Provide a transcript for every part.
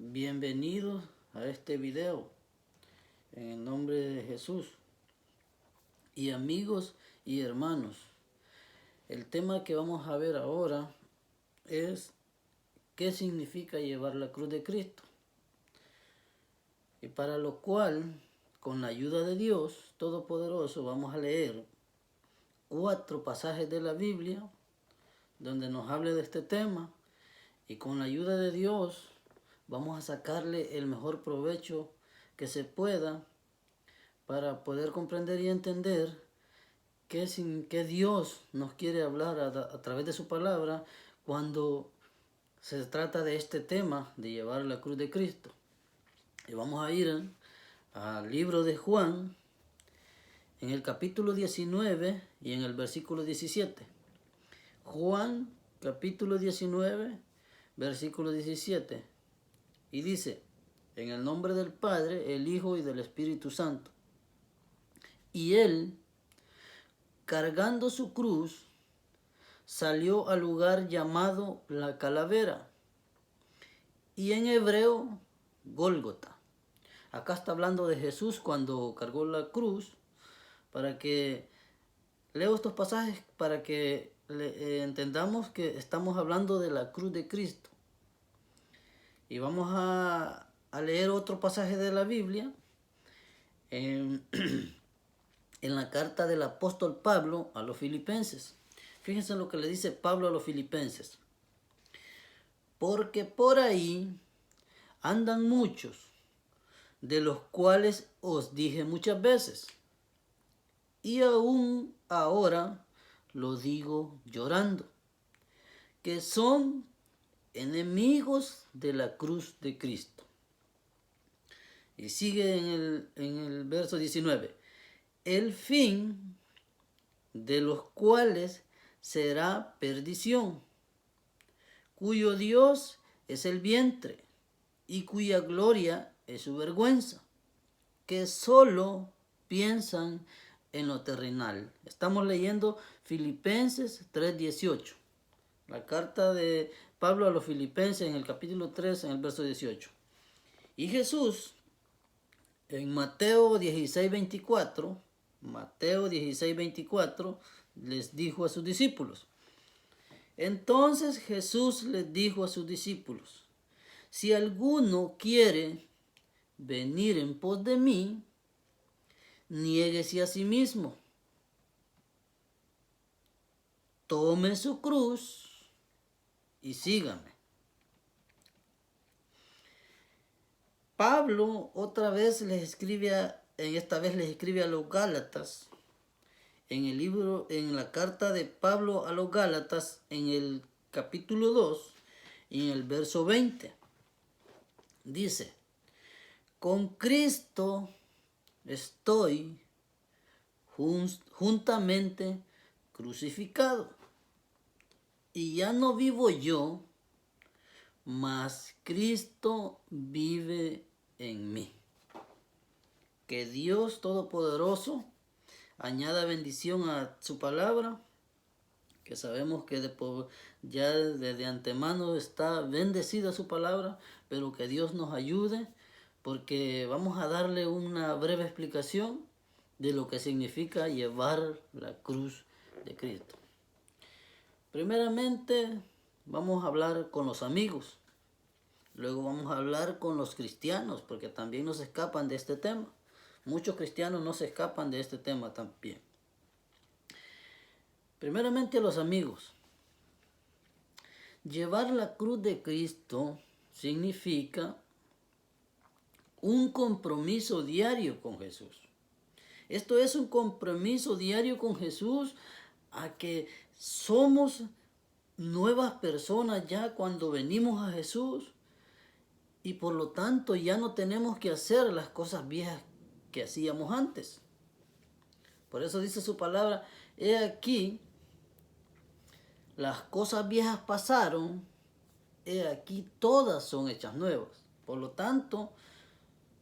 Bienvenidos a este video en el nombre de Jesús. Y amigos y hermanos, el tema que vamos a ver ahora es ¿qué significa llevar la cruz de Cristo? Y para lo cual, con la ayuda de Dios Todopoderoso, vamos a leer 4 pasajes de la Biblia donde nos hable de este tema, y con la ayuda de Dios vamos a sacarle el mejor provecho que se pueda para poder comprender y entender qué Dios nos quiere hablar a través de su palabra cuando se trata de este tema de llevar la cruz de Cristo. Y vamos a ir al libro de Juan, en el capítulo 19 y en el versículo 17. Juan, capítulo 19, versículo 17. Y dice: en el nombre del Padre, el Hijo y del Espíritu Santo. Y él, cargando su cruz, salió al lugar llamado la Calavera, y en hebreo Gólgota. Acá está hablando de Jesús cuando cargó la cruz. Para que leo estos pasajes para que entendamos que estamos hablando de la cruz de Cristo. Y vamos a leer otro pasaje de la Biblia en la carta del apóstol Pablo a los filipenses. Fíjense lo que le dice Pablo a los filipenses. Porque por ahí andan muchos, de los cuales os dije muchas veces, y aún ahora lo digo llorando, que son enemigos de la cruz de Cristo. Y sigue en el verso 19. El fin de los cuales será perdición, cuyo Dios es el vientre y cuya gloria es su vergüenza, que solo piensan en lo terrenal. Estamos leyendo Filipenses 3:18, la carta de Pablo a los filipenses en el capítulo 3, en el verso 18. Y Jesús, en Mateo 16:24, les dijo a sus discípulos. Entonces Jesús les dijo a sus discípulos: si alguno quiere venir en pos de mí, niéguese a sí mismo, tome su cruz y sígame. Pablo esta vez les escribe a los Gálatas, en la carta de Pablo a los Gálatas, en el capítulo 2 y en el verso 20. Dice: con Cristo estoy juntamente crucificado, y ya no vivo yo, mas Cristo vive en mí. Que Dios Todopoderoso añada bendición a su palabra, que sabemos que ya desde antemano está bendecida su palabra, pero que Dios nos ayude, porque vamos a darle una breve explicación de lo que significa llevar la cruz de Cristo. Primeramente vamos a hablar con los amigos, luego vamos a hablar con los cristianos, porque también no se escapan de este tema. Muchos cristianos no se escapan de este tema también. Primeramente a los amigos. Llevar la cruz de Cristo significa un compromiso diario con Jesús. Esto es un compromiso diario con Jesús, a que somos nuevas personas ya cuando venimos a Jesús, y por lo tanto ya no tenemos que hacer las cosas viejas que hacíamos antes. Por eso dice su palabra: he aquí, las cosas viejas pasaron, he aquí todas son hechas nuevas. Por lo tanto,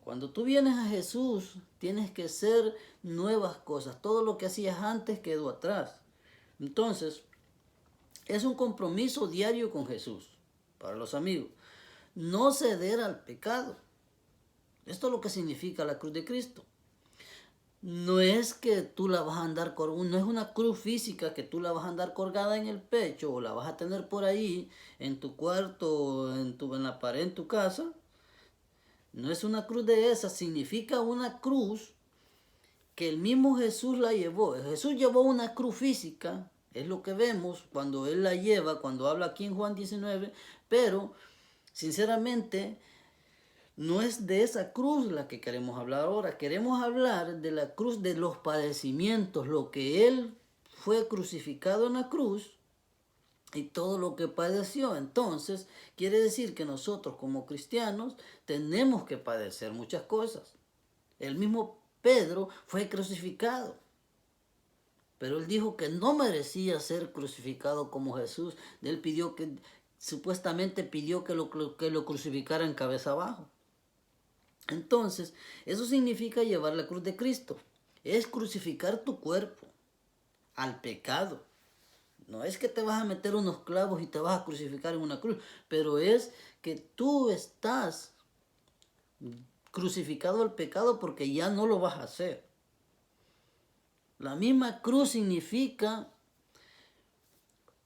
cuando tú vienes a Jesús, tienes que ser nuevas cosas. Todo lo que hacías antes quedó atrás. Entonces, es un compromiso diario con Jesús para los amigos. no ceder al pecado. Esto es lo que significa la cruz de Cristo. No es que tú la vas a andar no es una cruz física que tú la vas a andar colgada en el pecho o la vas a tener por ahí en tu cuarto, en la pared en tu casa. No es una cruz de esas, significa una cruz que el mismo Jesús la llevó. Jesús llevó una cruz física, es lo que vemos cuando Él la lleva, cuando habla aquí en Juan 19, pero sinceramente no es de esa cruz la que queremos hablar ahora. Queremos hablar de la cruz de los padecimientos, lo que Él fue crucificado en la cruz y todo lo que padeció. Entonces, quiere decir que nosotros como cristianos tenemos que padecer muchas cosas. El mismo Pedro fue crucificado, pero él dijo que no merecía ser crucificado como Jesús. Él supuestamente pidió que lo crucificaran cabeza abajo. Entonces, eso significa llevar la cruz de Cristo. Es crucificar tu cuerpo al pecado. No es que te vas a meter unos clavos y te vas a crucificar en una cruz, pero es que tú estás crucificado al pecado porque ya no lo vas a hacer. La misma cruz significa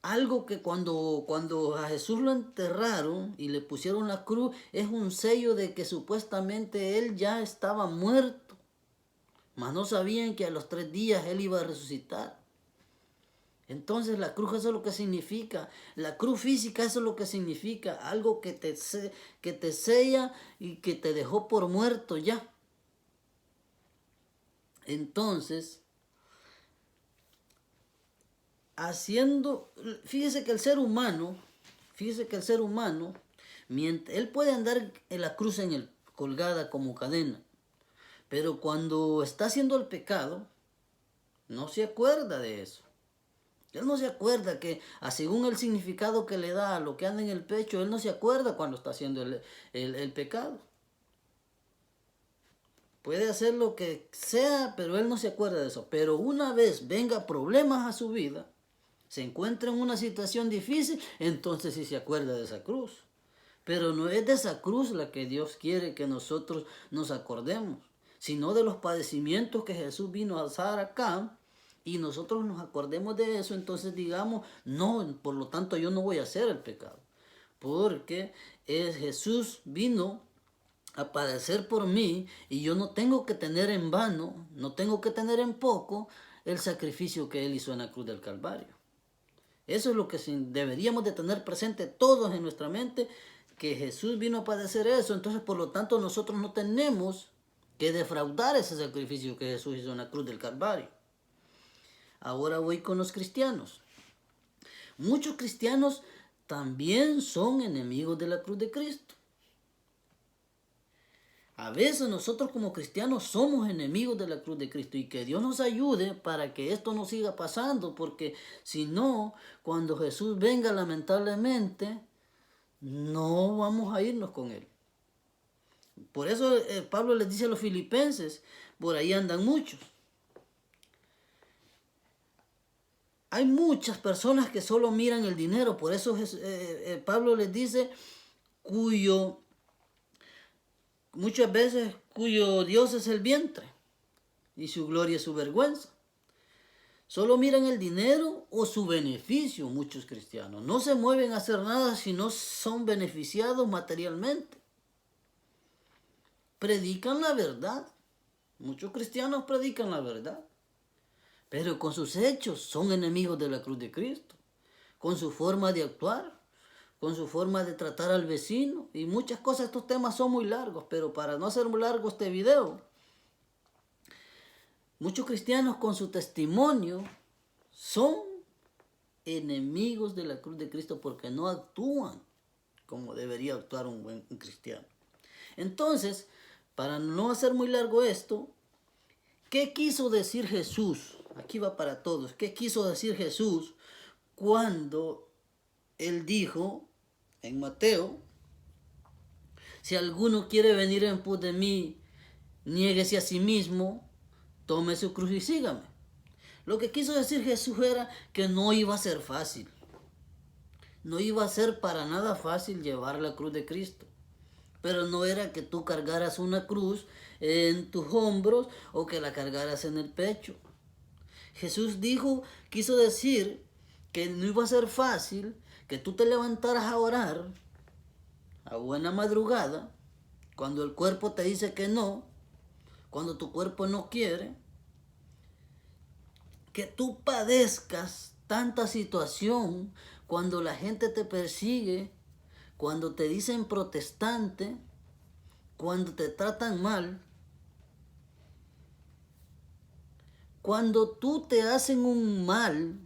algo que cuando a Jesús lo enterraron y le pusieron la cruz, es un sello de que supuestamente Él ya estaba muerto. Mas no sabían que a los 3 días Él iba a resucitar. Entonces la cruz, eso es lo que significa. La cruz física, eso es lo que significa. Algo que te sella y que te dejó por muerto ya. Entonces, fíjese que el ser humano, él puede andar en la cruz colgada como cadena, pero cuando está haciendo el pecado, no se acuerda de eso. Él no se acuerda que, según el significado que le da a lo que anda en el pecho, él no se acuerda cuando está haciendo el pecado. Puede hacer lo que sea, pero él no se acuerda de eso. Pero una vez venga problemas a su vida, se encuentra en una situación difícil, entonces sí se acuerda de esa cruz. Pero no es de esa cruz la que Dios quiere que nosotros nos acordemos, sino de los padecimientos que Jesús vino a hacer acá, y nosotros nos acordemos de eso, entonces digamos, no, por lo tanto yo no voy a hacer el pecado, porque Jesús vino a padecer por mí y yo no tengo que tener en vano, no tengo que tener en poco el sacrificio que Él hizo en la cruz del Calvario. Eso es lo que deberíamos de tener presente todos en nuestra mente, que Jesús vino a padecer eso, entonces por lo tanto nosotros no tenemos que defraudar ese sacrificio que Jesús hizo en la cruz del Calvario. Ahora voy con los cristianos. Muchos cristianos también son enemigos de la cruz de Cristo. A veces nosotros como cristianos somos enemigos de la cruz de Cristo, y que Dios nos ayude para que esto no siga pasando, porque si no, cuando Jesús venga lamentablemente, no vamos a irnos con Él. Por eso Pablo les dice a los filipenses, por ahí andan muchos. Hay muchas personas que solo miran el dinero, por eso Pablo les dice muchas veces cuyo Dios es el vientre y su gloria es su vergüenza. Solo miran el dinero o su beneficio. Muchos cristianos no se mueven a hacer nada si no son beneficiados materialmente. Predican la verdad. Muchos cristianos predican la verdad, pero con sus hechos son enemigos de la cruz de Cristo, con su forma de actuar, con su forma de tratar al vecino y muchas cosas. Estos temas son muy largos, pero para no hacer muy largo este video, muchos cristianos con su testimonio son enemigos de la cruz de Cristo porque no actúan como debería actuar un buen cristiano. Entonces, para no hacer muy largo esto, ¿qué quiso decir Jesús? Aquí va para todos. ¿Qué quiso decir Jesús cuando Él dijo en Mateo, si alguno quiere venir en pos de mí, niéguese a sí mismo, tome su cruz y sígame? Lo que quiso decir Jesús era que no iba a ser fácil. No iba a ser para nada fácil llevar la cruz de Cristo. Pero no era que tú cargaras una cruz en tus hombros o que la cargaras en el pecho. Jesús quiso decir que no iba a ser fácil que tú te levantaras a orar a buena madrugada, cuando el cuerpo te dice que no, cuando tu cuerpo no quiere, que tú padezcas tanta situación, cuando la gente te persigue, cuando te dicen protestante, cuando te tratan mal, cuando tú te hacen un mal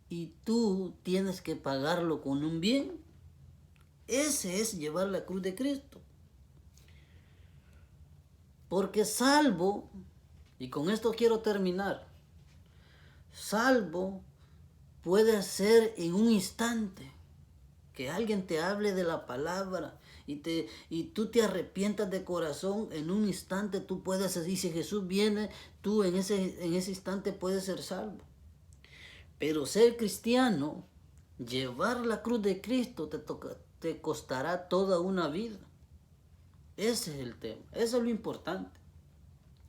y tú tienes que pagarlo con un bien. Ese es llevar la cruz de Cristo. Porque salvo, y con esto quiero terminar, salvo puede ser en un instante que alguien te hable de la palabra y tú te arrepientas de corazón. En un instante tú puedes decir, si Jesús viene, tú en ese instante puedes ser salvo. Pero ser cristiano, llevar la cruz de Cristo te costará toda una vida. Ese es el tema, eso es lo importante.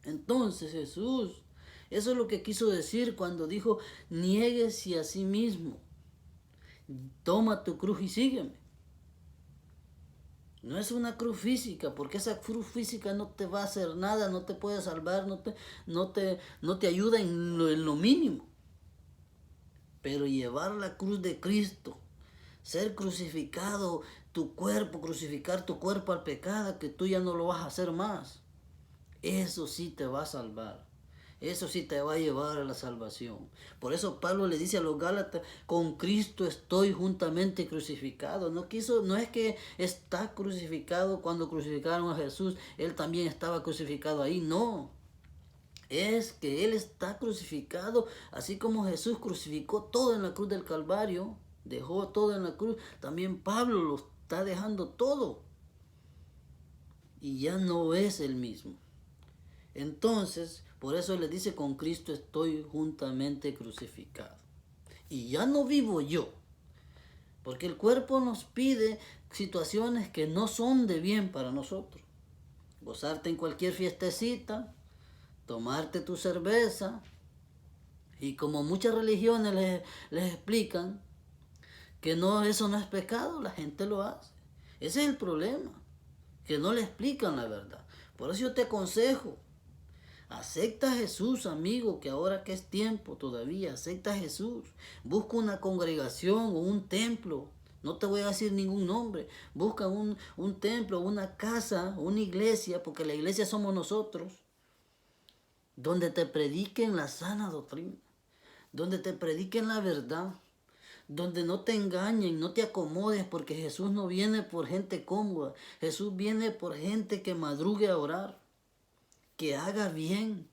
Entonces Jesús, eso es lo que quiso decir cuando dijo, niéguese a sí mismo, toma tu cruz y sígueme. No es una cruz física, porque esa cruz física no te va a hacer nada, no te puede salvar, no te ayuda en lo mínimo. Pero llevar la cruz de Cristo, ser crucificado tu cuerpo, crucificar tu cuerpo al pecado, que tú ya no lo vas a hacer más, eso sí te va a salvar. Eso sí te va a llevar a la salvación. Por eso Pablo le dice a los Gálatas, con Cristo estoy juntamente crucificado. No es que está crucificado cuando crucificaron a Jesús, él también estaba crucificado ahí. No, es que él está crucificado, así como Jesús crucificó todo en la cruz del Calvario, dejó todo en la cruz, también Pablo lo está dejando todo. Y ya no es el mismo. Entonces, por eso le dice, con Cristo estoy juntamente crucificado. Y ya no vivo yo, porque el cuerpo nos pide situaciones que no son de bien para nosotros. Gozarte en cualquier fiestecita, tomarte tu cerveza, y como muchas religiones les explican que no, eso no es pecado, la gente lo hace. Ese es el problema, que no le explican la verdad. Por eso yo te aconsejo, acepta a Jesús, amigo, que ahora que es tiempo todavía, acepta a Jesús. Busca una congregación o un templo. No te voy a decir ningún nombre. Busca un templo, una casa, una iglesia, porque la iglesia somos nosotros, donde te prediquen la sana doctrina, donde te prediquen la verdad, donde no te engañen, no te acomodes, porque Jesús no viene por gente cómoda. Jesús viene por gente que madrugue a orar, que haga bien,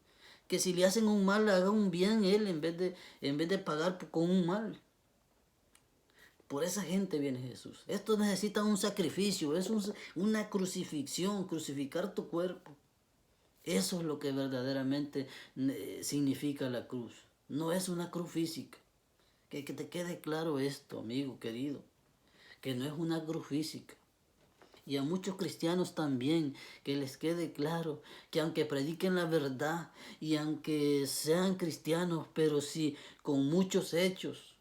que si le hacen un mal, haga un bien él en vez de pagar con un mal. Por esa gente viene Jesús. Esto necesita un sacrificio, es una crucifixión, crucificar tu cuerpo. Eso es lo que verdaderamente significa la cruz. No es una cruz física. Que te quede claro esto, amigo querido, que no es una cruz física. Y a muchos cristianos también, que les quede claro que aunque prediquen la verdad y aunque sean cristianos, pero sí con muchos hechos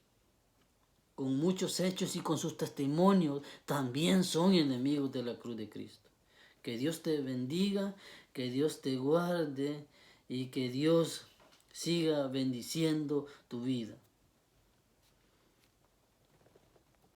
y con sus testimonios, también son enemigos de la cruz de Cristo. Que Dios te bendiga, que Dios te guarde y que Dios siga bendiciendo tu vida.